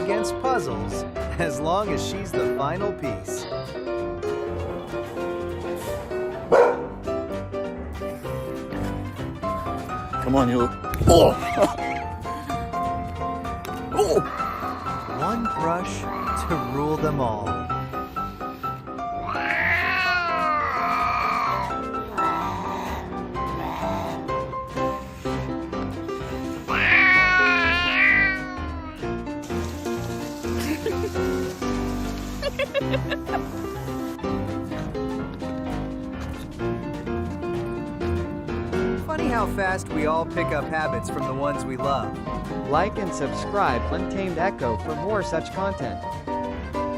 against puzzles as long as she's the final piece. Come on, you. Oh! Oh! One brush to rule them all. Funny how fast we all pick up habits from the ones we love. Like and subscribe Untamed Echo for more such content.